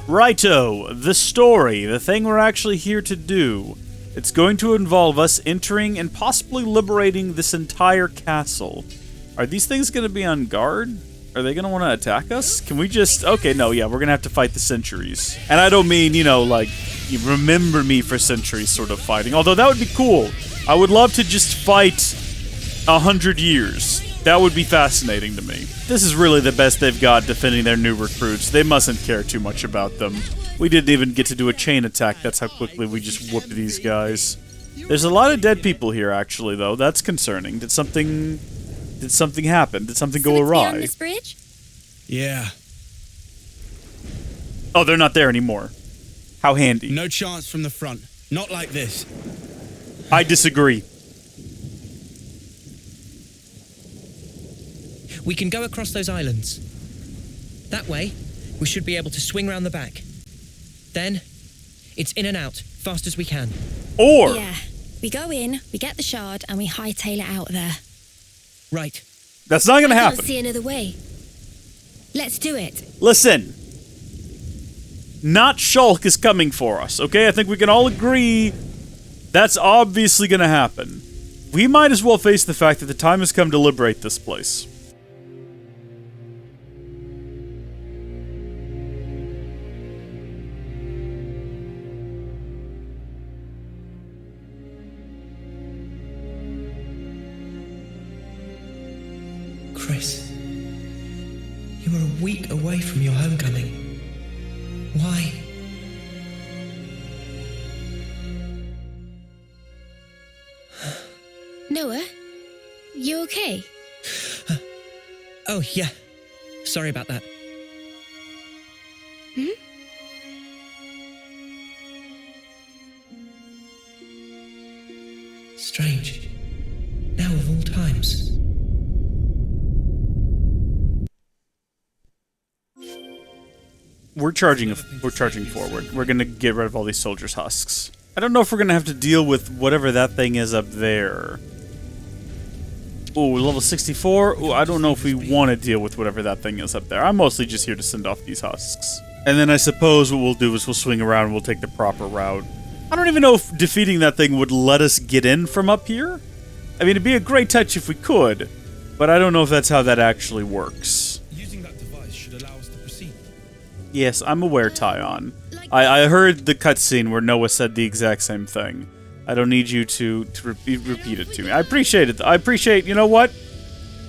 Righto, the story, the thing we're actually here to do. It's going to involve us entering and possibly liberating this entire castle. Are these things going to be on guard? Are they going to want to attack us? Can we just... Okay, no, yeah, we're going to have to fight the centuries. And I don't mean, you know, like, you remember me for centuries sort of fighting. Although that would be cool. I would love to just fight 100 years. That would be fascinating to me. This is really the best they've got defending their new recruits. They mustn't care too much about them. We didn't even get to do a chain attack. That's how quickly we just whooped these guys. There's a lot of dead people here, actually, though. That's concerning. Did something happen? Did something go awry? On this bridge? Yeah. Oh, they're not there anymore. How handy. No chance from the front. Not like this. I disagree. We can go across those islands. That way, we should be able to swing round the back. Then, it's in and out, fast as we can. Or... Yeah. We go in, we get the shard, and we hightail it out there. Right. That's not gonna I happen. can't see another way. Let's do it. Listen. Not Shulk is coming for us, okay? I think we can all agree that's obviously gonna happen. We might as well face the fact that the time has come to liberate this place. Chris, you were a week away from your homecoming. Why? Noah, you okay? Oh, yeah. Sorry about that. Hmm? Strange. Now of all times. We're charging forward. We're gonna get rid of all these soldiers' husks. I don't know if we're gonna have to deal with whatever that thing is up there. Ooh, level 64? Ooh, I don't know if we want to deal with whatever that thing is up there. I'm mostly just here to send off these husks. And then I suppose what we'll do is we'll swing around and we'll take the proper route. I don't even know if defeating that thing would let us get in from up here. I mean, it'd be a great touch if we could, but I don't know if that's how that actually works. Using that device should allow us to proceed. Yes, I'm aware, Tyon. I heard the cutscene where Noah said the exact same thing. I don't need you to repeat it to me. I appreciate it. I appreciate, you know what?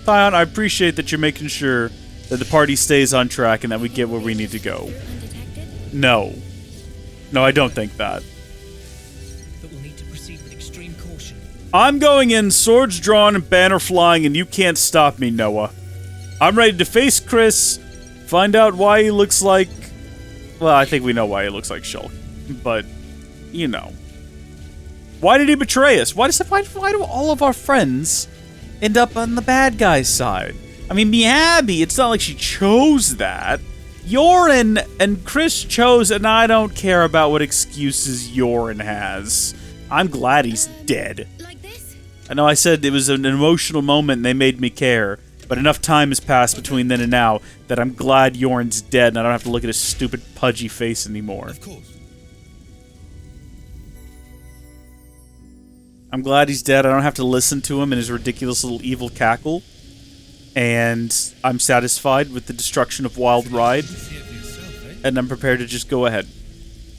Tyon, I appreciate that you're making sure that the party stays on track and that we get where we need to go. Undetected? No. No, I don't think that. But we'll need to proceed with extreme caution. I'm going in, swords drawn and banner flying, and you can't stop me, Noah. I'm ready to face Chris, find out why he looks like... Well, I think we know why he looks like Shulk, but, you know. Why did he betray us? Why do all of our friends end up on the bad guy's side? I mean, Miyabi, it's not like she chose that. Yorin and Chris chose, and I don't care about what excuses Yorin has. I'm glad he's dead. Like this? I know I said it was an emotional moment and they made me care, but enough time has passed between then and now that I'm glad Yorin's dead and I don't have to look at his stupid pudgy face anymore. Of course. I'm glad he's dead. I don't have to listen to him and his ridiculous little evil cackle. And I'm satisfied with the destruction of Wild Ride. And I'm prepared to just go ahead.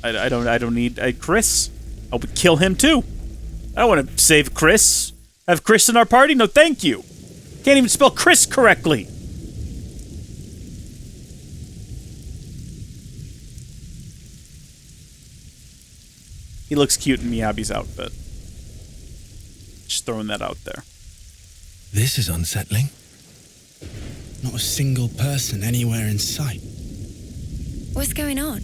I don't need Chris. I would kill him too. I don't want to save Chris. Have Chris in our party? No, thank you. Can't even spell Chris correctly. He looks cute in Miyabi's outfit. Just throwing that out there. This is unsettling. Not a single person anywhere in sight. What's going on?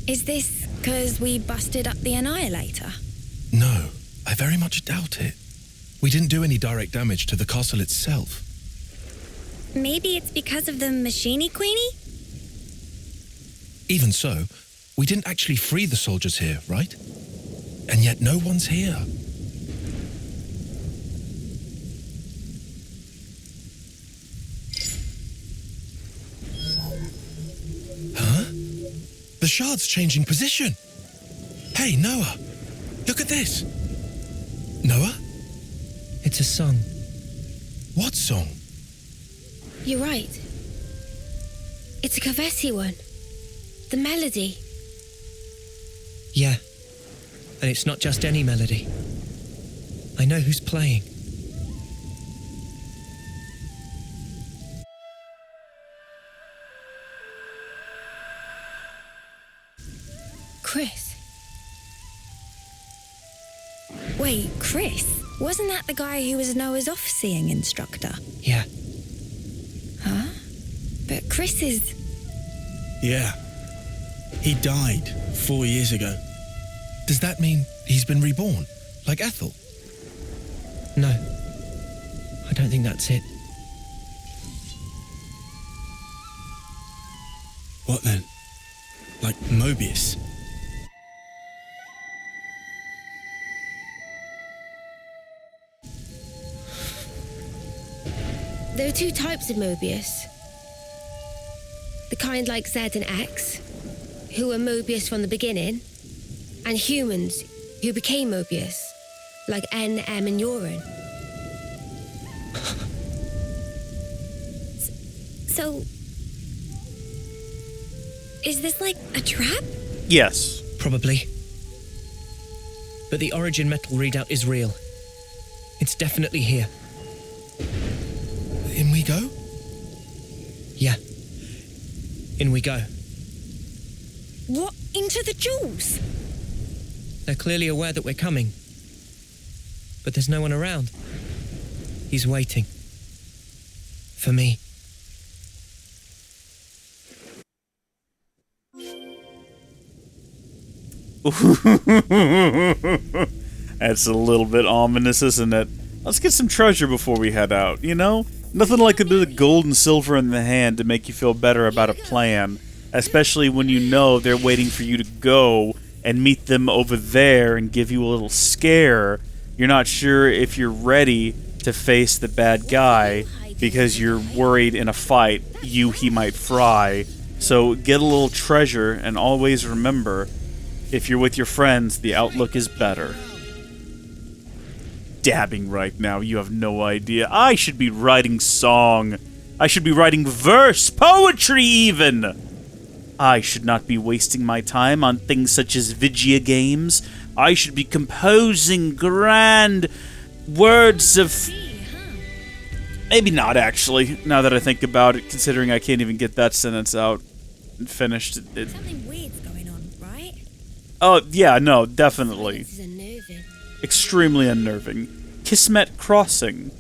Is this because we busted up the Annihilator? No, I very much doubt it. We didn't do any direct damage to the castle itself. Maybe it's because of the Machini Queenie? Even so, we didn't actually free the soldiers here, right? And yet no one's here. Huh? shard's changing position. Hey, Noah, look at this. Noah? It's a song. What song? You're right. It's a Kavesi one. The melody. Yeah. And it's not just any melody. I know who's playing. Chris. Wait, Chris? Wasn't that the guy who was Noah's off-seeing instructor? Yeah. Huh? But Chris is... Yeah. He died 4 years ago. Does that mean he's been reborn, like Ethel? No. I don't think that's it. What then? Like Mobius? There are two types of Mobius. The kind like Z and X, who were Mobius from the beginning, and humans who became Mobius, like N, M, and Urine. So, is this like a trap? Yes. Probably. But the origin metal readout is real. It's definitely here. In we go? Yeah. In we go. What? Into the jewels? They're clearly aware that we're coming. But there's no one around. He's waiting. For me. That's a little bit ominous, isn't it? Let's get some treasure before we head out, you know? Nothing like a bit of gold and silver in the hand to make you feel better about a plan, especially when you know they're waiting for you to go and meet them over there and give you a little scare. You're not sure if you're ready to face the bad guy because you're worried in a fight he might fry. So get a little treasure, and always remember, if you're with your friends, the outlook is better. Dabbing right now, you have no idea. I should be writing song. I should be writing verse, poetry even. I should not be wasting my time on things such as video games. I should be composing grand words of... Maybe not, actually, now that I think about it, considering I can't even get that sentence out and finished. Something weird's going on, right? Oh, yeah, no, definitely. This is unnerving. Extremely unnerving. Kismet Crossing.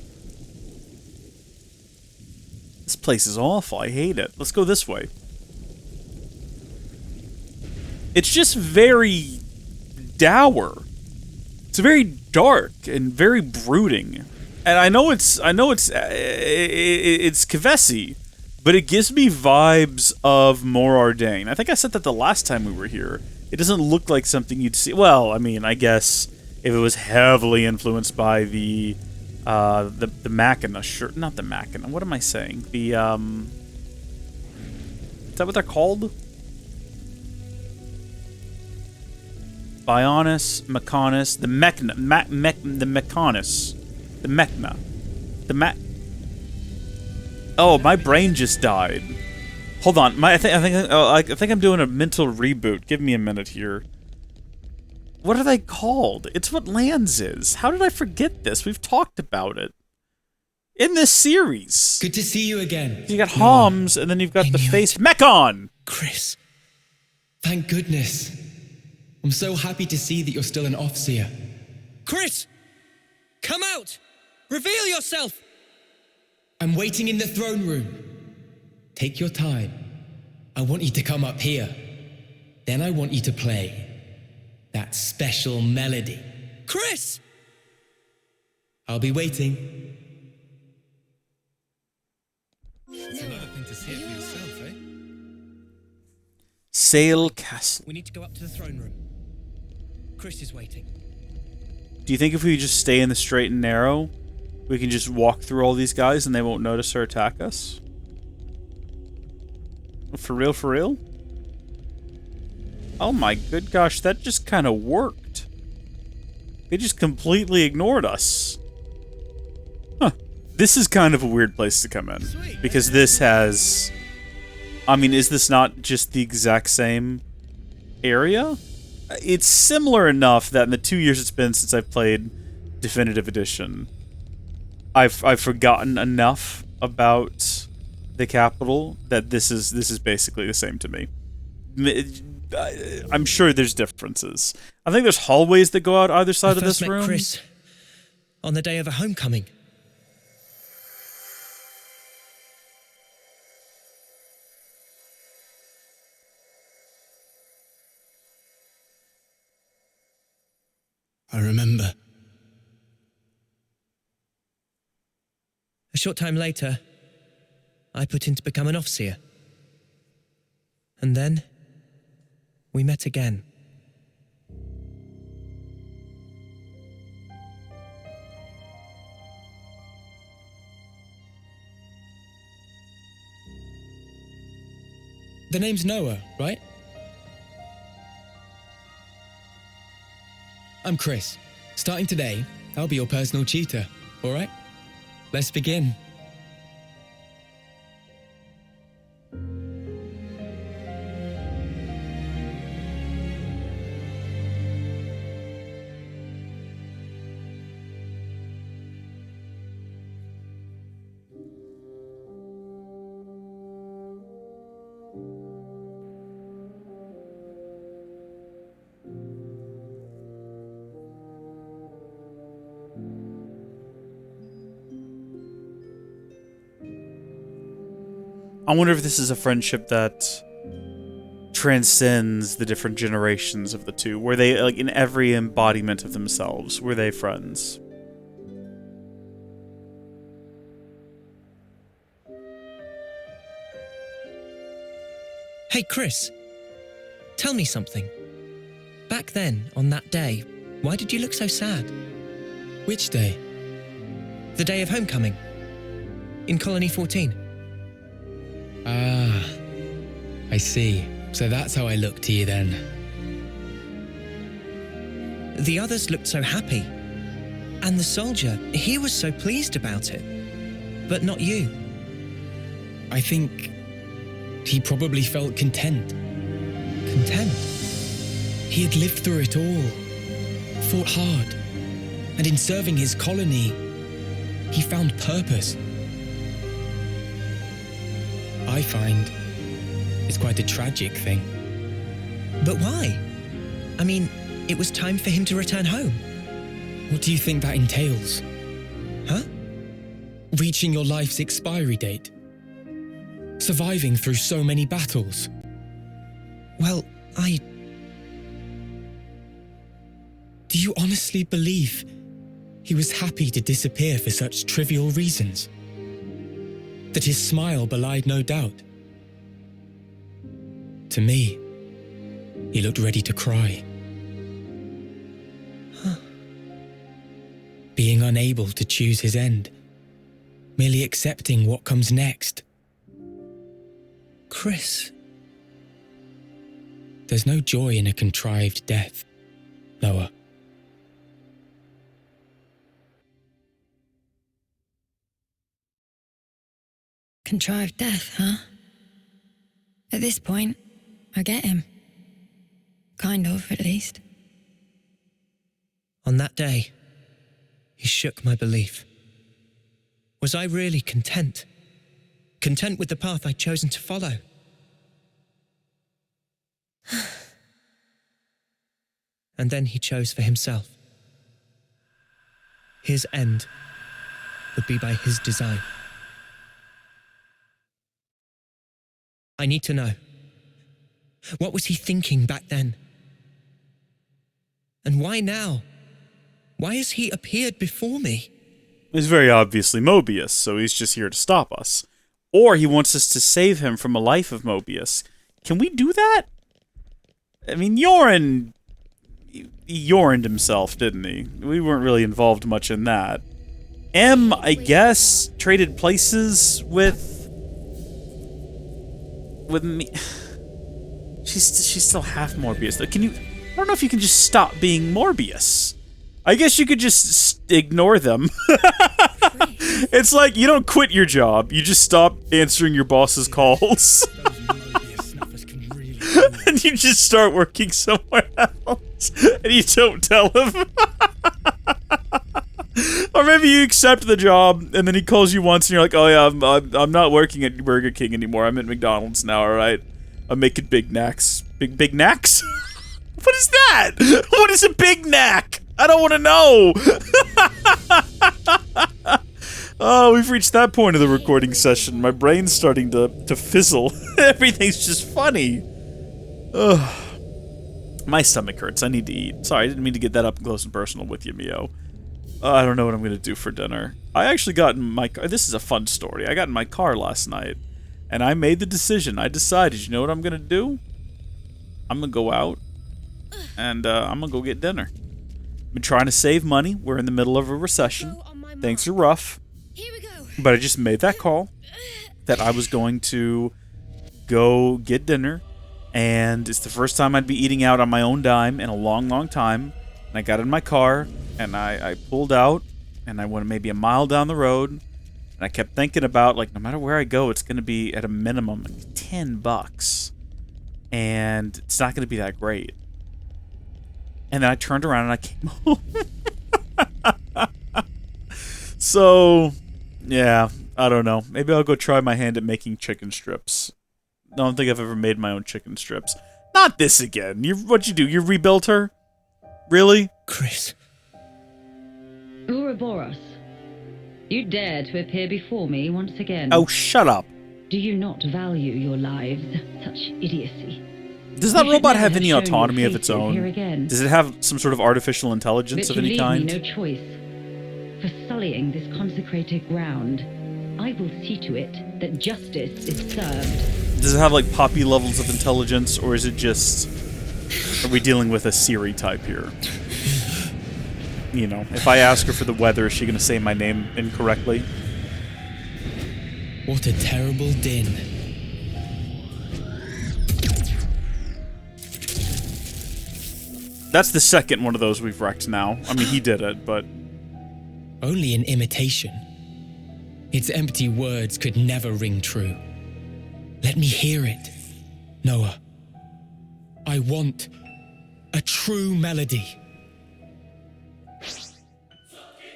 This place is awful. I hate it. Let's go this way. It's just very dour. It's very dark and very brooding. And I know it's Kavesi, but it gives me vibes of More Ardain. I think I said that the last time we were here. It doesn't look like something you'd see. Well, I mean, I guess if it was heavily influenced by the Machina, sure, not the Machina. What am I saying? The is that what they're called? Bionis, Mechanis, the Mechna, the Mechanis, the Mechna, the Oh, my brain just died. Hold on, I think I'm doing a mental reboot. Give me a minute here. What are they called? It's what Lands is. How did I forget this? We've talked about it in this series. Good to see you again. You got Homs, and then you've got the face Mechon. Chris, thank goodness. I'm so happy to see that you're still an Offseer. Chris! Come out! Reveal yourself! I'm waiting in the throne room. Take your time. I want you to come up here. Then I want you to play that special melody. Chris! I'll be waiting. It's another thing to see it for yourself, eh? Sail Castle. We need to go up to the throne room. Chris is waiting. Do you think if we just stay in the straight and narrow, we can just walk through all these guys and they won't notice or attack us? For real, for real? Oh my good gosh, that just kind of worked. They just completely ignored us. Huh. This is kind of a weird place to come in. Because this has... I mean, is this not just the exact same area? It's similar enough that in the 2 years it's been since I've played Definitive Edition, I've forgotten enough about the capital that this is basically the same to me. I'm sure there's differences. I think there's hallways that go out either side of this room. I first met Chris on the day of a homecoming. I remember. A short time later, I put in to become an officer. And then, we met again. The name's Noah, right? I'm Chris. Starting today, I'll be your personal tutor, all right? Let's begin. I wonder if this is a friendship that transcends the different generations of the two. Were they, like, in every embodiment of themselves, were they friends? Hey, Chris. Tell me something. Back then, on that day, why did you look so sad? Which day? The day of homecoming. In Colony 14. Ah, I see. So that's how I look to you then. The others looked so happy. And the soldier, he was so pleased about it. But not you. I think he probably felt content. Content? He had lived through it all, fought hard, and in serving his colony, he found purpose. I find it's quite a tragic thing. But why? I mean, it was time for him to return home. What do you think that entails? Huh? Reaching your life's expiry date. Surviving through so many battles. Well, Do you honestly believe he was happy to disappear for such trivial reasons? That his smile belied no doubt? To me, he looked ready to cry. Being unable to choose his end, merely accepting what comes next. Chris. There's no joy in a contrived death, Noah. Contrived death, huh? At this point, I get him. Kind of, at least. On that day, he shook my belief. Was I really content? Content with the path I'd chosen to follow? And then he chose for himself. His end would be by his design. I need to know. What was he thinking back then? And why now? Why has he appeared before me? He's very obviously Mobius, so he's just here to stop us. Or he wants us to save him from a life of Mobius. Can we do that? I mean, Yorin Yorined himself, didn't he? We weren't really involved much in that. M, I guess, traded places with me. She's still half Morbius, though. Can you... I don't know if you can just stop being Morbius. I guess you could just ignore them. It's like, you don't quit your job. You just stop answering your boss's calls. And you just start working somewhere else. And you don't tell him. Or maybe you accept the job, and then he calls you once, and you're like, oh yeah, I'm not working at Burger King anymore. I'm at McDonald's now, alright? I'm making Big Knacks. Big Knacks? What is that? What is a Big Knack? I don't want to know. Oh, we've reached that point of the recording session. My brain's starting to fizzle. Everything's just funny. Ugh. My stomach hurts. I need to eat. Sorry, I didn't mean to get that up close and personal with you, Mio. I don't know what I'm going to do for dinner. I actually got in my car. This is a fun story. I got in my car last night, and I made the decision. I decided, you know what I'm going to do? I'm going to go out, and I'm going to go get dinner. I've been trying to save money. We're in the middle of a recession. Things are rough. Here we go. But I just made that call that I was going to go get dinner, and it's the first time I'd be eating out on my own dime in a long, long time. And I got in my car, and I pulled out, and I went maybe a mile down the road, and I kept thinking about, like, no matter where I go, it's going to be at a minimum like $10. And it's not going to be that great. And then I turned around and I came home. So, yeah, I don't know. Maybe I'll go try my hand at making chicken strips. I don't think I've ever made my own chicken strips. Not this again. What'd you do? You rebuilt her? Really? Chris. Ouroboros, you dare to appear before me once again. Oh, shut up. Do you not value your lives? Such idiocy. Does that You robot should have never any have shown autonomy your of its faces own? here again. Does it have some sort of artificial intelligence But of you any leave kind? me no choice. For sullying this consecrated ground, I will see to it that justice is served. Does it have like poppy levels of intelligence, or is it just... Are we dealing with a Siri type here? You know, if I ask her for the weather, is she going to say my name incorrectly? What a terrible din. That's the second one of those we've wrecked now. I mean, he did it, but... Only an imitation. Its empty words could never ring true. Let me hear it, Noah. I want a true melody.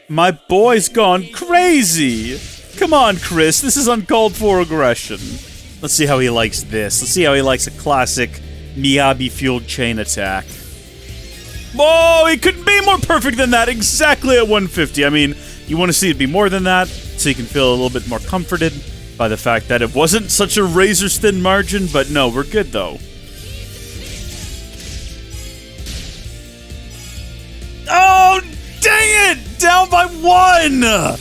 My boy's gone crazy! Come on, Chris, this is uncalled for aggression. Let's see how he likes this. Let's see how he likes a classic Miyabi-fueled chain attack. Whoa, he couldn't be more perfect than that, exactly at 150. I mean, you want to see it be more than that, so you can feel a little bit more comforted by the fact that it wasn't such a razor-thin margin, but no, we're good, though. Oh, dang it! Down by 1! I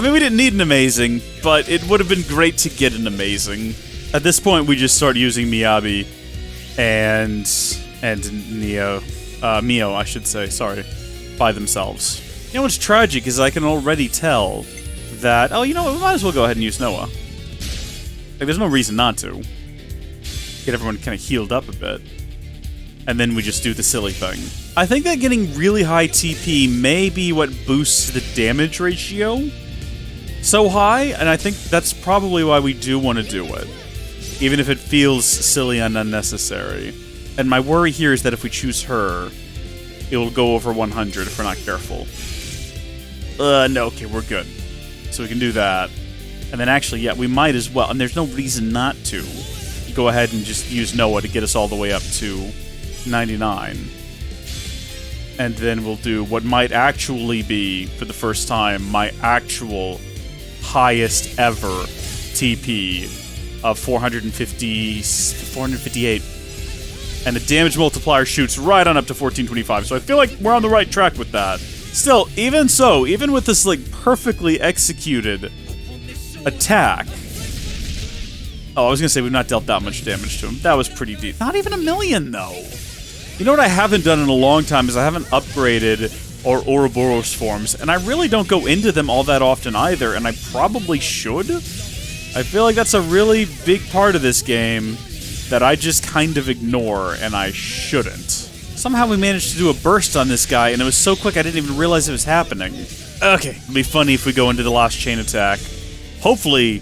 mean, we didn't need an amazing, but it would have been great to get an amazing. At this point, we just start using Miyabi and Mio, I should say, sorry, by themselves. You know what's tragic is I can already tell that, oh, you know what, we might as well go ahead and use Noah. Like, there's no reason not to. Get everyone kind of healed up a bit. And then we just do the silly thing. I think that getting really high TP may be what boosts the damage ratio so high, and I think that's probably why we do want to do it. Even if it feels silly and unnecessary. And my worry here is that if we choose her, it will go over 100 if we're not careful. No, okay, we're good. So we can do that. And then actually, yeah, we might as well, and there's no reason not to, go ahead and just use Noah to get us all the way up to 99. And then we'll do what might actually be, for the first time, my actual highest ever TP of 458. And the damage multiplier shoots right on up to 1425, so I feel like we're on the right track with that. Still, even so, even with this, like, perfectly executed attack... Oh, I was gonna say we've not dealt that much damage to him. That was pretty deep. Not even 1,000,000, though. You know what I haven't done in a long time is I haven't upgraded our Ouroboros forms, and I really don't go into them all that often either, and I probably should. I feel like that's a really big part of this game, that I just kind of ignore, and I shouldn't. Somehow we managed to do a burst on this guy, and it was so quick I didn't even realize it was happening. Okay, it'll be funny if we go into the last chain attack. Hopefully,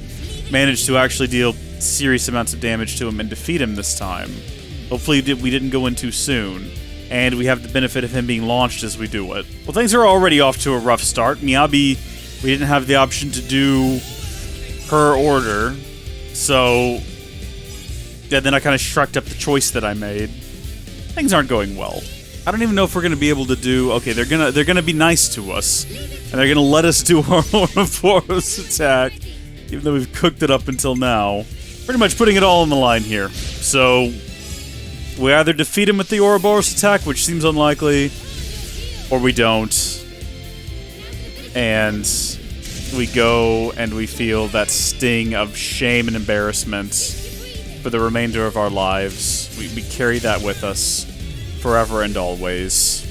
manage to actually deal serious amounts of damage to him and defeat him this time. Hopefully we didn't go in too soon, and we have the benefit of him being launched as we do it. Well, things are already off to a rough start. Miyabi, we didn't have the option to do her order, so yeah, then I kind of shrugged up the choice that I made. Things aren't going well. I don't even know if we're gonna be able to do. Okay, they're gonna be nice to us, and they're gonna let us do our Ouroboros attack, even though we've cooked it up until now. Pretty much putting it all on the line here. So we either defeat him with the Ouroboros attack, which seems unlikely, or we don't, and we go and we feel that sting of shame and embarrassment for the remainder of our lives. We carry that with us forever and always,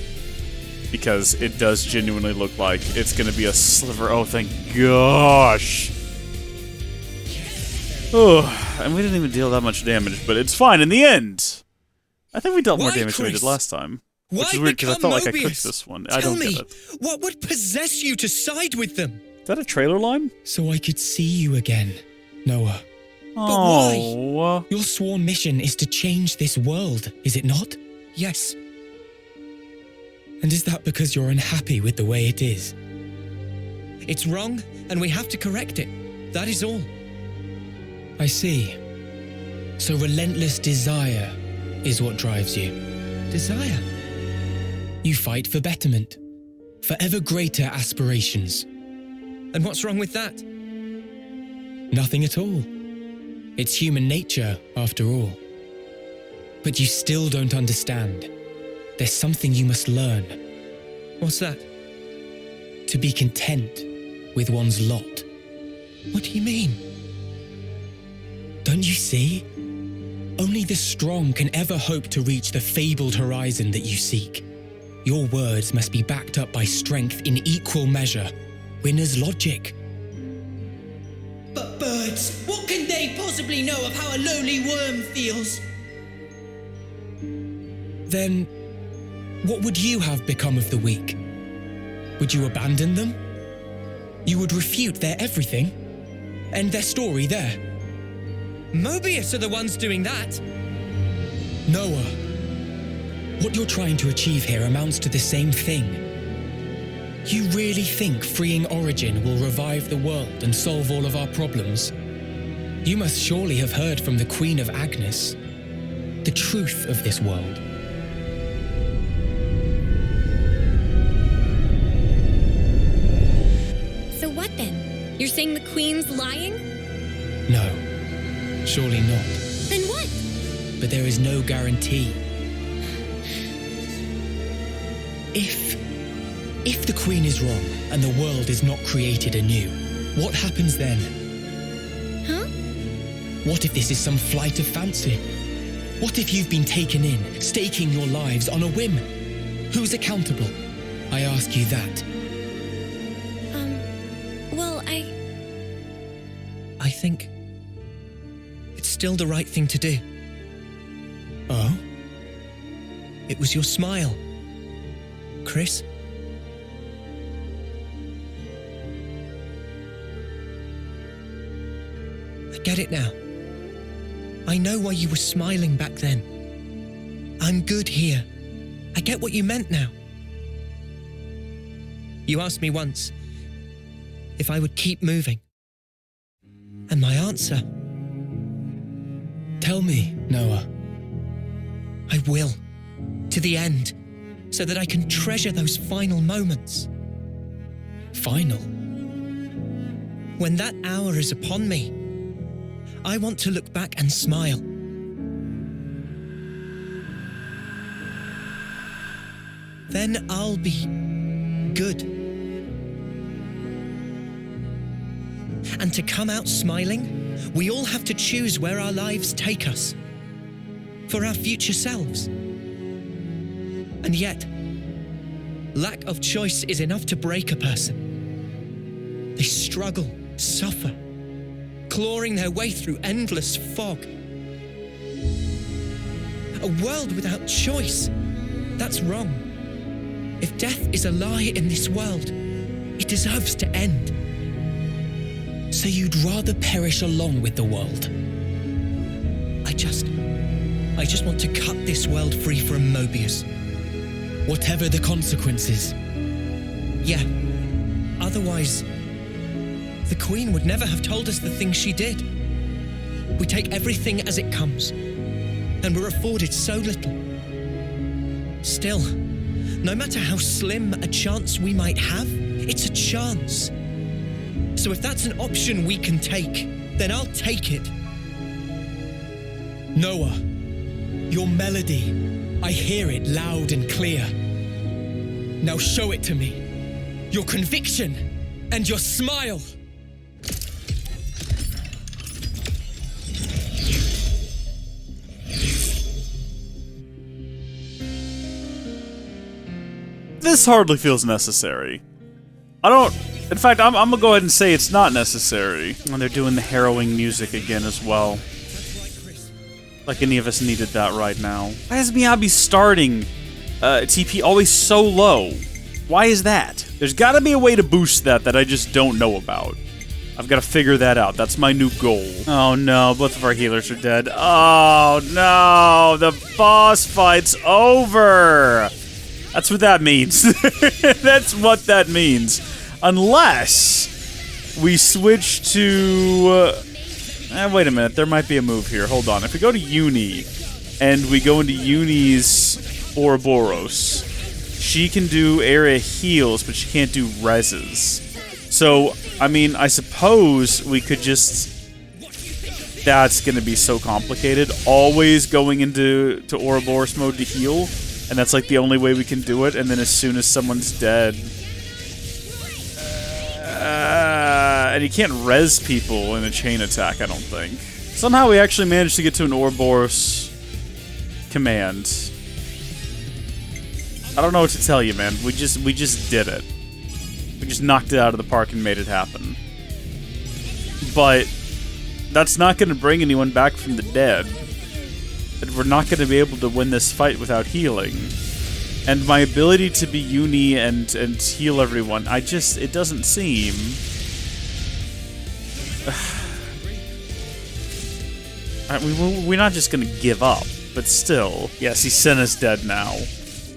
because it does genuinely look like it's going to be a sliver. Oh, thank gosh. Oh, and we didn't even deal that much damage, but it's fine in the end. I think we dealt more damage than we did last time. Which is weird, because I felt like I cooked this one. I don't get it. What would possess you to side with them? Is that a trailer line? So I could see you again, Noah. Oh. Your sworn mission is to change this world, is it not? Yes. And is that because you're unhappy with the way it is? It's wrong, and we have to correct it. That is all. I see. So relentless desire is what drives you. Desire? You fight for betterment, for ever greater aspirations. And what's wrong with that? Nothing at all. It's human nature, after all. But you still don't understand. There's something you must learn. What's that? To be content with one's lot. What do you mean? Don't you see? Only the strong can ever hope to reach the fabled horizon that you seek. Your words must be backed up by strength in equal measure. Winner's logic. But birds, what can they possibly know of how a lowly worm feels? Then, what would you have become of the weak? Would you abandon them? You would refute their everything? End their story there? Mobius are the ones doing that. Noah, what you're trying to achieve here amounts to the same thing. You really think freeing Origin will revive the world and solve all of our problems? You must surely have heard from the Queen of Agnes the truth of this world. So what then? You're saying the Queen's lying? No, surely not. Then what? But there is no guarantee. If the Queen is wrong and the world is not created anew, what happens then? Huh? What if this is some flight of fancy? What if you've been taken in, staking your lives on a whim? Who's accountable? I ask you that. Well, I think it's still the right thing to do. Oh? It was your smile, Chris. I get it now. I know why you were smiling back then. I'm good here. I get what you meant now. You asked me once if I would keep moving. And my answer... Tell me, Noah. I will. To the end. So that I can treasure those final moments. Final? When that hour is upon me, I want to look back and smile. Then I'll be good. And to come out smiling, we all have to choose where our lives take us. For our future selves. And yet, lack of choice is enough to break a person. They struggle, suffer, clawing their way through endless fog. A world without choice. That's wrong. If death is a lie in this world, it deserves to end. So you'd rather perish along with the world? I just want to cut this world free from Mobius. Whatever the consequences. Yeah. Otherwise, the Queen would never have told us the things she did. We take everything as it comes, and we're afforded so little. Still, no matter how slim a chance we might have, it's a chance. So if that's an option we can take, then I'll take it. Noah, your melody, I hear it loud and clear. Now show it to me. Your conviction and your smile. This hardly feels necessary. In fact, I'm gonna go ahead and say it's not necessary. And they're doing the harrowing music again as well. Like any of us needed that right now. Why is Miyabi starting TP always so low? Why is that? There's gotta be a way to boost that I just don't know about. I've gotta figure that out. That's my new goal. Oh no, both of our healers are dead. Oh no, the boss fight's over! That's what that means. That's what that means. Unless we switch to... wait a minute, there might be a move here. Hold on. If we go to Uni, and we go into Uni's Ouroboros, she can do area heals, but she can't do reses. So, I mean, I suppose we could just... That's gonna be so complicated. Always going into Ouroboros mode to heal, and that's like the only way we can do it, and then as soon as someone's dead... and you can't res people in a chain attack, I don't think. Somehow we actually managed to get to an Ouroboros command. I don't know what to tell you, man. We just did it. We just knocked it out of the park and made it happen. But that's not going to bring anyone back from the dead. And we're not going to be able to win this fight without healing. And my ability to be Uni and heal everyone, it doesn't seem... We're not just gonna give up, but still. Yes, Senna's dead now.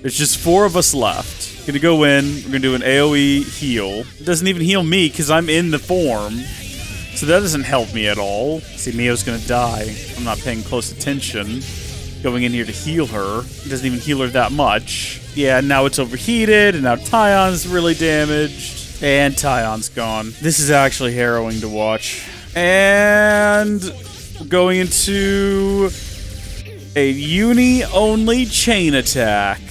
There's just 4 of us left. Gonna go in, we're gonna do an AoE heal. It doesn't even heal me, because I'm in the form. So that doesn't help me at all. See, Mio's gonna die. I'm not paying close attention. Going in here to heal her. It doesn't even heal her that much. Yeah, now it's overheated, and now Tyon's really damaged. And Tyon's gone. This is actually harrowing to watch. And going into a Uni-only chain attack.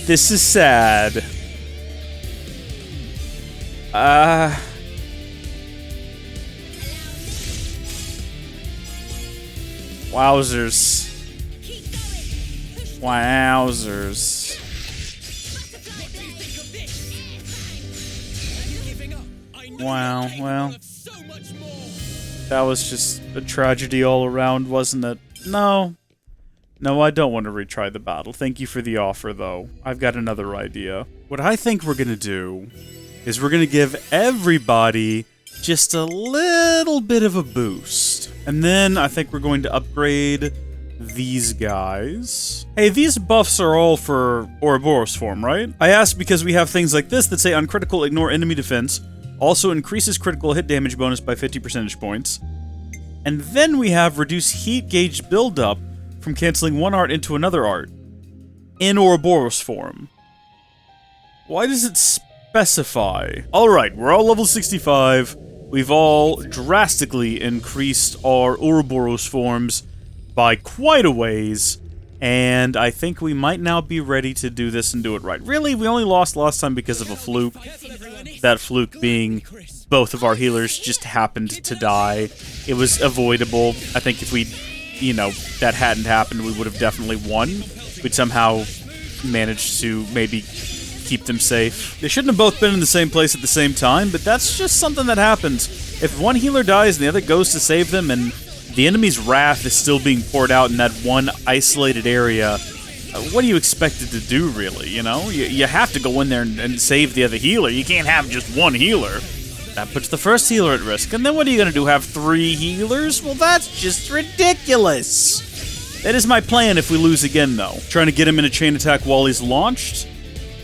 This is sad. Wowzers. Wowzers. Wow, well. That was just a tragedy all around, wasn't it? No. No, I don't want to retry the battle. Thank you for the offer, though. I've got another idea. What I think we're gonna do is we're gonna give everybody just a little bit of a boost. And then I think we're going to upgrade these guys. Hey, these buffs are all for Ouroboros form, right? I asked because we have things like this that say uncritical, ignore enemy defense, also increases critical hit damage bonus by 50 percentage points. And then we have reduce heat gauge buildup from canceling one art into another art in Ouroboros form. Why does it specify? Alright, we're all level 65. We've all drastically increased our Ouroboros forms by quite a ways, and I think we might now be ready to do this and do it right. Really, we only lost last time because of a fluke. That fluke being both of our healers just happened to die. It was avoidable. I think if we, that hadn't happened, we would have definitely won. We'd somehow managed to maybe keep them safe. They shouldn't have both been in the same place at the same time, but that's just something that happens. If one healer dies and the other goes to save them and the enemy's wrath is still being poured out in that one isolated area, what do you expect it to do, really, you know? You have to go in there and save the other healer. You can't have just one healer. That puts the first healer at risk. And then what are you going to do, have 3 healers? Well, that's just ridiculous. That is my plan if we lose again, though. Trying to get him in a chain attack while he's launched.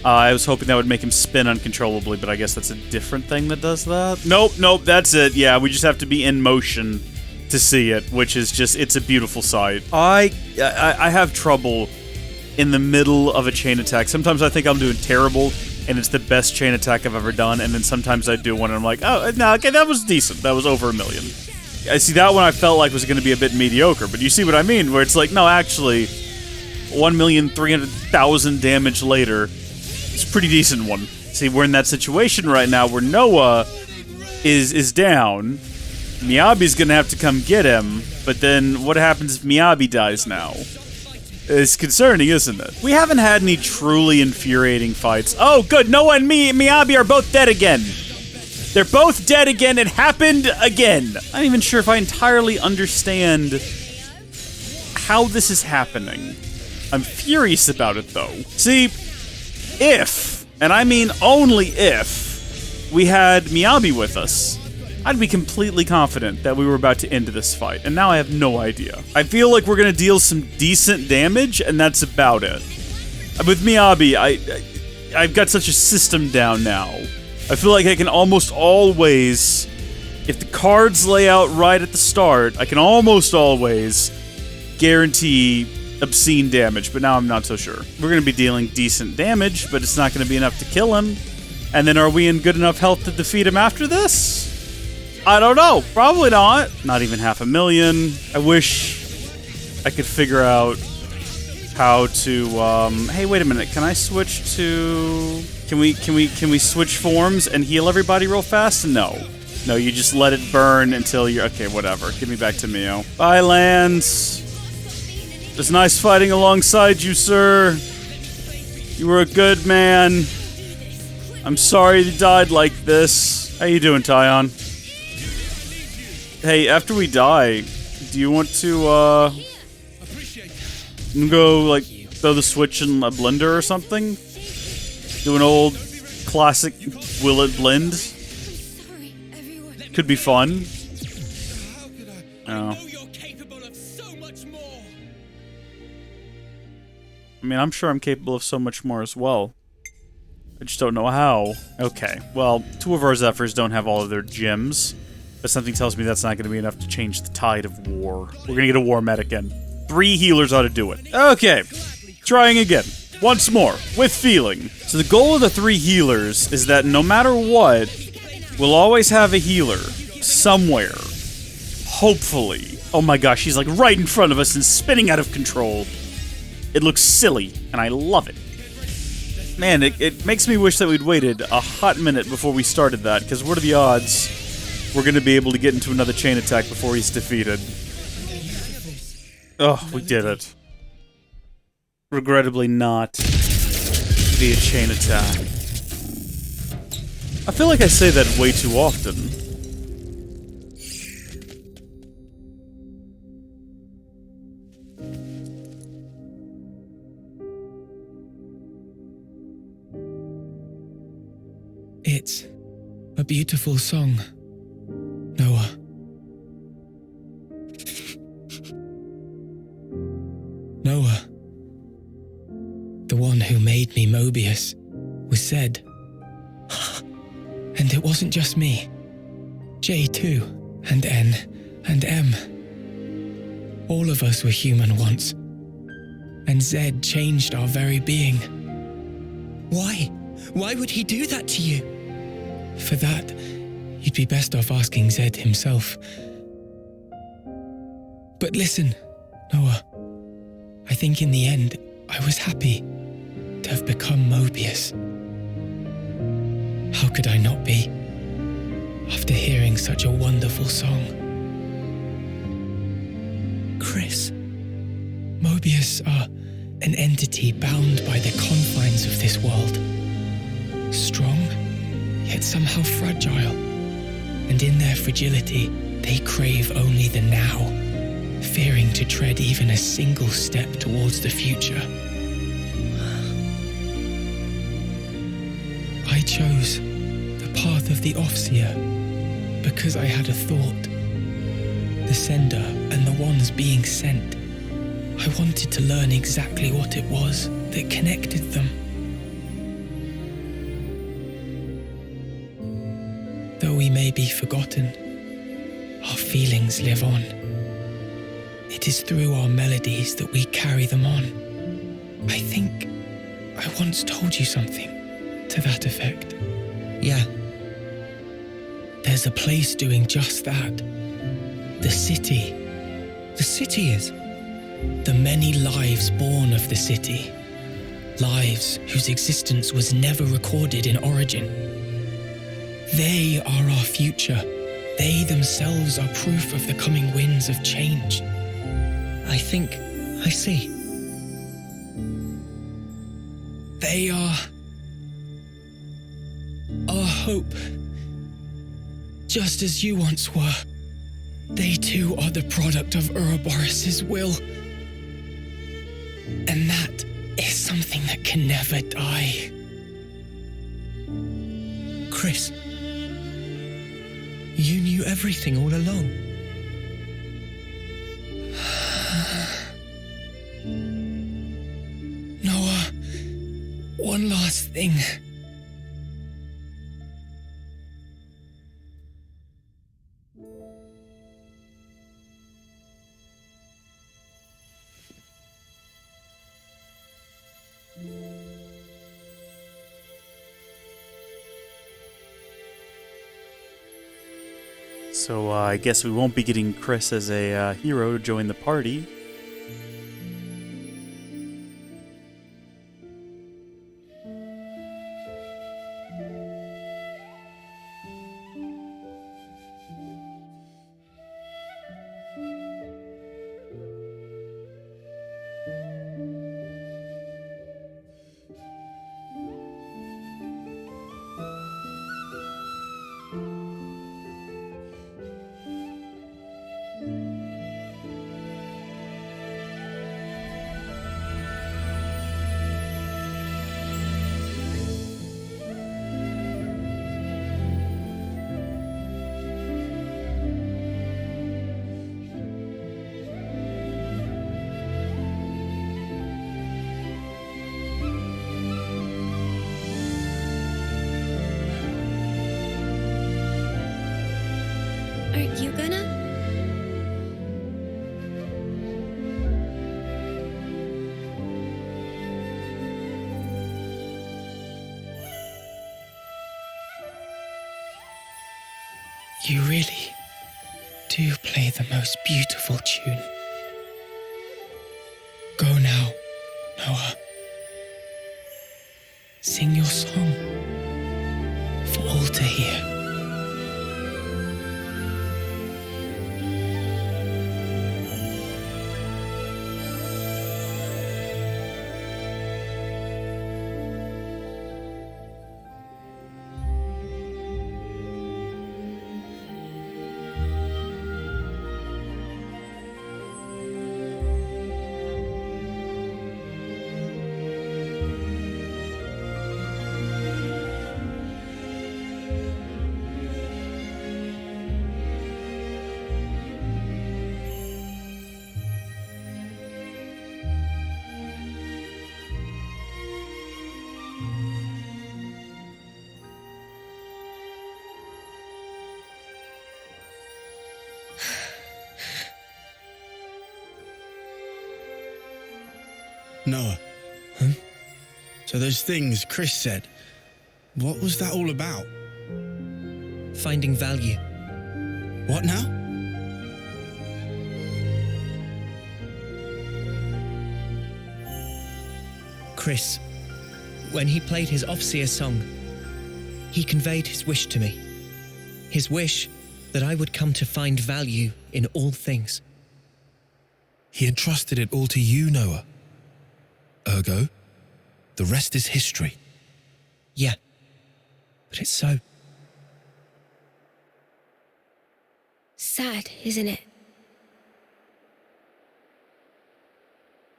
I was hoping that would make him spin uncontrollably, but I guess that's a different thing that does that. Nope, that's it. Yeah, we just have to be in motion to see it, which is just, it's a beautiful sight. I have trouble in the middle of a chain attack. Sometimes I think I'm doing terrible, and it's the best chain attack I've ever done, and then sometimes I do one, and I'm like, oh, no, okay, that was decent. That was over 1 million. I see, that one I felt like was going to be a bit mediocre, but you see what I mean, where it's like, no, actually, 1,300,000 damage later, it's a pretty decent one. See, we're in that situation right now where Noah is down. Miyabi's gonna have to come get him, but then what happens if Miyabi dies now? It's concerning, isn't it? We haven't had any truly infuriating fights. Oh, good, Noah and Miyabi are both dead again. They're both dead again. It happened again. I'm not even sure if I entirely understand how this is happening. I'm furious about it, though. See, if, and I mean only if, we had Miyabi with us, I'd be completely confident that we were about to end this fight, and now I have no idea. I feel like we're gonna deal some decent damage, and that's about it. With Miyabi, I've got such a system down now. I feel like I can almost always, if the cards lay out right at the start, I can almost always guarantee obscene damage, but now I'm not so sure. We're going to be dealing decent damage, but it's not going to be enough to kill him. And then are we in good enough health to defeat him after this? I don't know. Probably not. Not even 500,000. I wish I could figure out how to, hey, wait a minute. Can I switch to... Can we switch forms and heal everybody real fast? No. No, you just let it burn until you're... Okay, whatever. Give me back to Mio. Bye, Lance. It was nice fighting alongside you, sir. You were a good man. I'm sorry you died like this. How you doing, Tyon? Hey, after we die, do you want to, go, like, throw the Switch in a blender or something? Do an old classic Will It Blend? Could be fun. Oh. I mean, I'm sure I'm capable of so much more as well. I just don't know how. Okay, well, 2 of our Zephyrs don't have all of their gems, but something tells me that's not going to be enough to change the tide of war. We're going to get a war medic in. 3 healers ought to do it. Okay, trying again. Once more, with feeling. So the goal of the 3 healers is that no matter what, we'll always have a healer somewhere. Hopefully. Oh my gosh, she's like right in front of us and spinning out of control. It looks silly, and I love it. Man, it makes me wish that we'd waited a hot minute before we started that, because what are the odds we're going to be able to get into another chain attack before he's defeated? Oh, we did it. Regrettably not via chain attack. I feel like I say that way too often. It's a beautiful song, Noah. Noah, the one who made me Mobius, was Zed. And it wasn't just me. J too, and N, and M. All of us were human once, and Zed changed our very being. Why? Why would he do that to you? For that, you'd be best off asking Zed himself. But listen, Noah, I think in the end, I was happy to have become Mobius. How could I not be, after hearing such a wonderful song? Chris. Mobius are an entity bound by the confines of this world. Strong, yet somehow fragile. And in their fragility, they crave only the now. fearing to tread even a single step towards the future. I chose the path of the Offseer because I had a thought. The sender and the ones being sent. I wanted to learn exactly what it was that connected them. Though we may be forgotten, our feelings live on. It is through our melodies that we carry them on. I think I once told you something to that effect. Yeah. There's a place doing just that. The city. The city is? The many lives born of the city. Lives whose existence was never recorded in origin. They are our future. They themselves are proof of the coming winds of change. I think I see. They are our hope. Just as you once were. They too are the product of Ouroboros' will. And that is something that can never die. Chris, you knew everything all along. Noah, one last thing. So I guess we won't be getting Chris as a hero to join the party. Aren't you gonna? You really do play the most beautiful tune. Go now, Noah. Sing your song for all to hear. Noah. Huh? So those things Chris said, what was that all about? Finding value. What now? Chris, when he played his Offseer song, he conveyed his wish to me. His wish that I would come to find value in all things. He entrusted it all to you, Noah. Ergo, the rest is history. Yeah, but it's so. Sad, isn't it?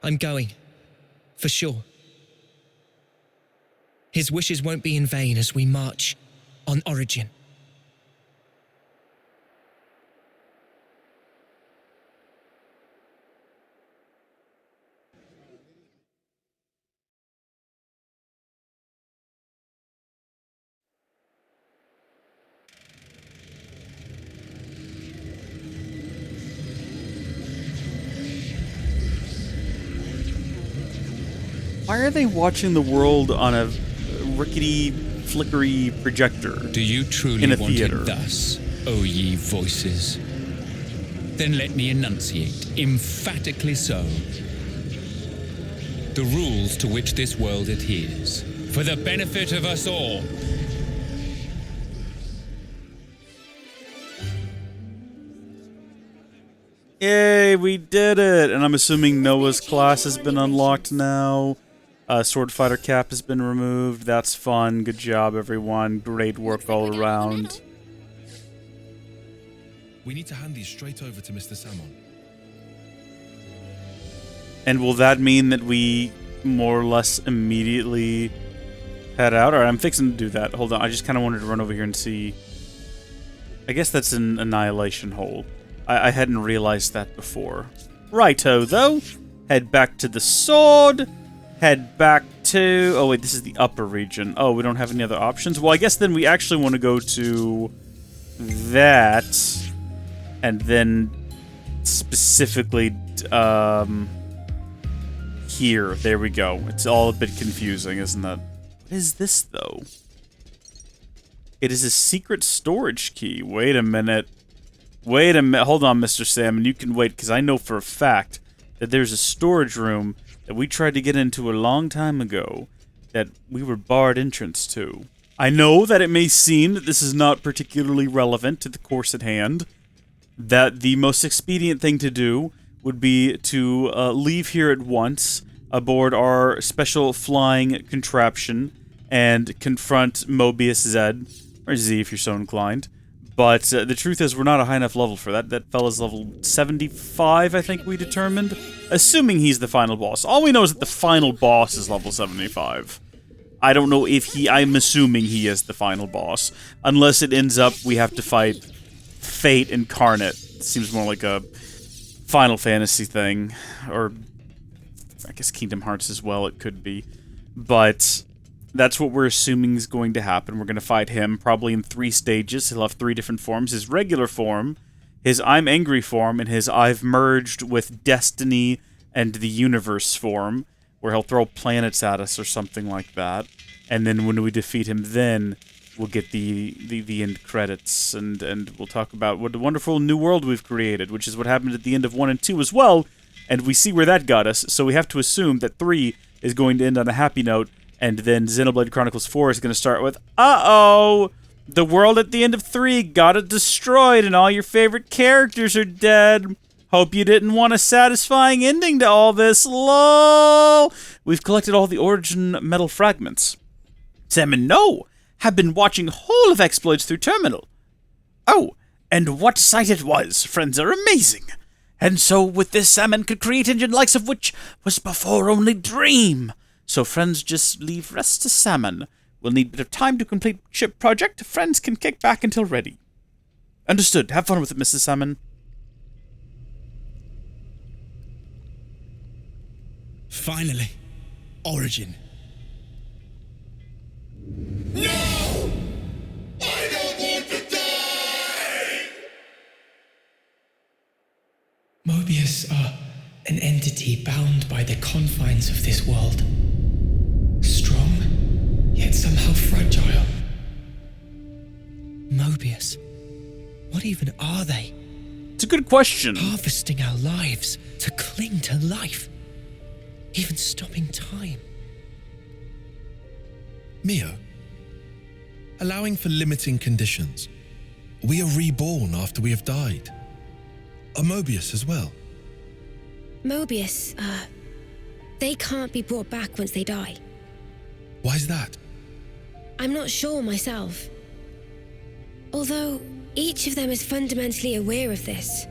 I'm going. For sure. His wishes won't be in vain as we march on Origin. Why are they watching the world on a rickety, flickery projector? Do you truly in a want theater? it thus, O ye voices? Then let me enunciate, emphatically so, the rules to which this world adheres, for the benefit of us all. Yay, we did it! And I'm assuming Noah's class has been unlocked now. Sword Fighter cap has been removed. That's fun. Good job, everyone. Great work all around. We need to hand these straight over to Mr. Samon. And will that mean that we more or less immediately head out? Alright, I'm fixing to do that. Hold on, I just kind of wanted to run over here and see. I guess that's an annihilation hole. I hadn't realized that before. Righto, though. Head back to the sword. Head back to... Oh, wait, this is the upper region. Oh, we don't have any other options? Well, I guess then we actually want to go to that. And then specifically here. There we go. It's all a bit confusing, isn't it? What is this, though? It is a secret storage key. Wait a minute. Wait a minute. Hold on, Mr. Samon. You can wait, because I know for a fact that there's a storage room that we tried to get into a long time ago that we were barred entrance to. I know that it may seem that this is not particularly relevant to the course at hand, that the most expedient thing to do would be to leave here at once aboard our special flying contraption and confront Mobius Zed, or Z if you're so inclined. But the truth is, we're not a high enough level for that. That fella's level 75, I think we determined. Assuming he's the final boss. All we know is that the final boss is level 75. I don't know if I'm assuming he is the final boss. Unless it ends up we have to fight Fate Incarnate. It seems more like a Final Fantasy thing. Or, I guess Kingdom Hearts as well, it could be. But that's what we're assuming is going to happen. We're going to fight him probably in 3 stages. He'll have 3 different forms. His regular form, his I'm Angry form, and his I've merged with Destiny and the Universe form, where he'll throw planets at us or something like that. And then when we defeat him, then we'll get the end credits, and we'll talk about what a wonderful new world we've created, which is what happened at the end of 1 and 2 as well, and we see where that got us, so we have to assume that 3 is going to end on a happy note. And then Xenoblade Chronicles 4 is going to start with, uh-oh, the world at the end of 3 got it destroyed and all your favorite characters are dead. Hope you didn't want a satisfying ending to all this, lol. We've collected all the origin metal fragments. Sam and No have been watching whole of exploits through Terminal. Oh, and what sight it was, friends are amazing. And so with this Samon could create engine likes of which was before only dream. So friends, just leave rest to Samon. We'll need a bit of time to complete ship project. Friends can kick back until ready. Understood. Have fun with it, Mrs. Samon. Finally. Origin. No! I don't want to die! Mobius are an entity bound by the confines of this world. Strong, yet somehow fragile. Mobius. What even are they? It's a good question. Harvesting our lives to cling to life. Even stopping time. Mio, allowing for limiting conditions, we are reborn after we have died. A Mobius as well. Mobius, they can't be brought back once they die. Why is that? I'm not sure myself. Although, each of them is fundamentally aware of this.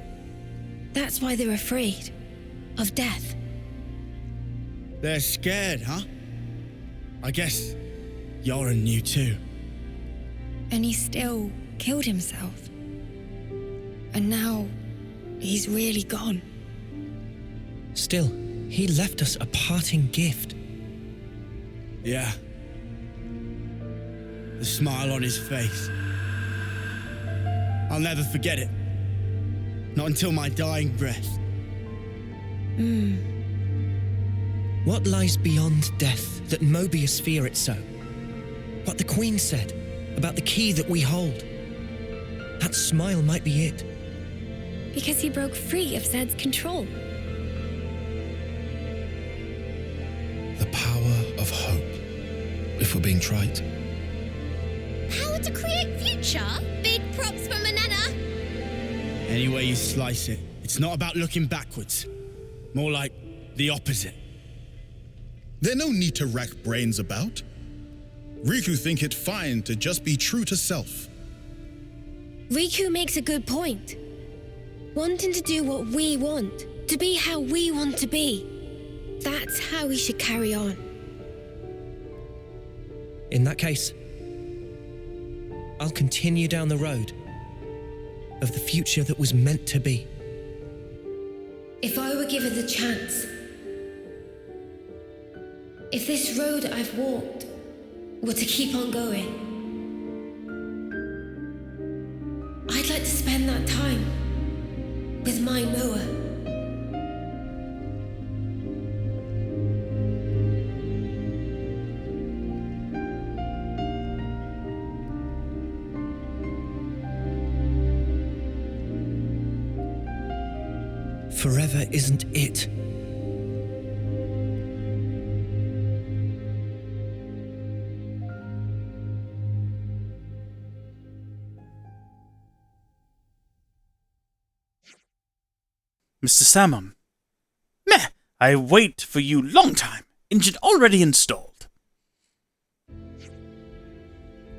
That's why they're afraid of death. They're scared, huh? I guess Yoren knew too. And he still killed himself. And now he's really gone. Still, he left us a parting gift. Yeah. The smile on his face. I'll never forget it. Not until my dying breath. What lies beyond death that Mobius fear it so? What the Queen said about the key that we hold. That smile might be it. Because he broke free of Zed's control. The power of hope, if we're being trite. Power to create future? Big props for Manana. Any way you slice it, it's not about looking backwards. More like the opposite. There's no need to rack brains about. Riku think it fine to just be true to self. Riku makes a good point. Wanting to do what we want, to be how we want to be. That's how we should carry on. In that case, I'll continue down the road of the future that was meant to be. If I were given the chance, if this road I've walked were to keep on going, I'd like to spend that time with my Noah. Forever isn't it. Mr. Samon. Meh, I wait for you long time. Engine already installed.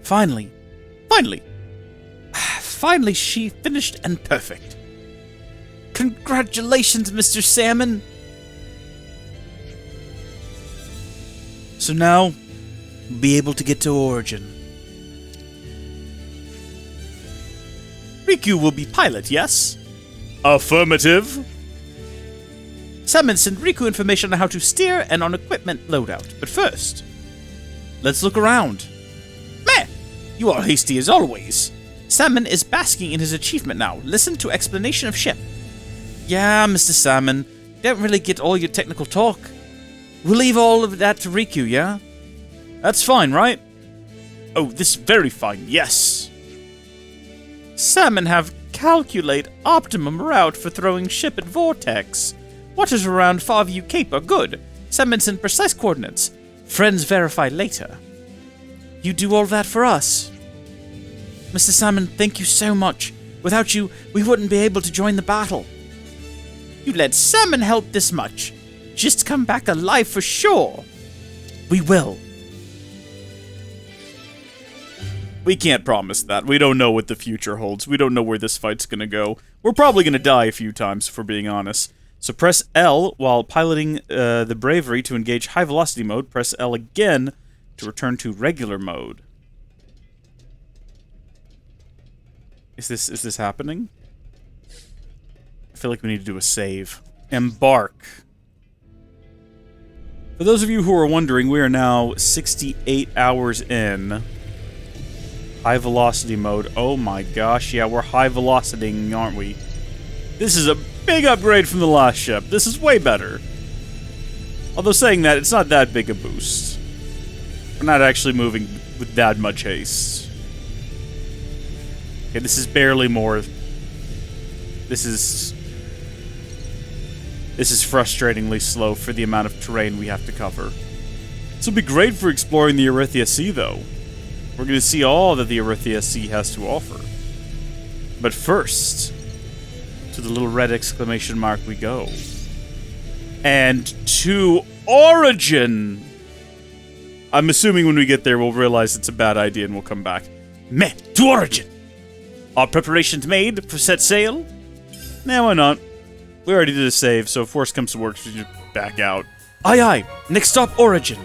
Finally, she finished and perfect. Congratulations, Mr. Samon. So now, we'll be able to get to Origin. Riku will be pilot, yes? Affirmative. Samon sent Riku information on how to steer and on equipment loadout. But first, let's look around. Meh! You are hasty as always. Samon is basking in his achievement now. Listen to explanation of ship. Yeah, Mr. Samon, don't really get all your technical talk. We'll leave all of that to Riku, yeah? That's fine, right? Oh, this very fine, yes. Samon have calculate optimum route for throwing ship at Vortex. Waters around Farview Cape are good. Samon sent precise coordinates. Friends verify later. You do all that for us. Mr. Samon, thank you so much. Without you, we wouldn't be able to join the battle. You let Samon help this much. Just come back alive for sure. We will. We can't promise that. We don't know what the future holds. We don't know where this fight's gonna go. We're probably gonna die a few times, if we're being honest. So press L while piloting the Bravery to engage high velocity mode. Press L again to return to regular mode. Is this happening? I feel like we need to do a save. Embark. For those of you who are wondering, we are now 68 hours in. High velocity mode. Oh my gosh, yeah, we're high velocitying, aren't we? This is a big upgrade from the last ship. This is way better. Although saying that, it's not that big a boost. We're not actually moving with that much haste. Okay, this is barely more. This is frustratingly slow for the amount of terrain we have to cover. This will be great for exploring the Erythia Sea, though. We're going to see all that the Erythia Sea has to offer. But first, to the little red exclamation mark we go. And to Origin! I'm assuming when we get there, we'll realize it's a bad idea and we'll come back. Meh, to Origin! Are preparations made for set sail? Nah, why not? We already did a save, so if worse comes to worse, we just back out. Aye aye, next stop Origin.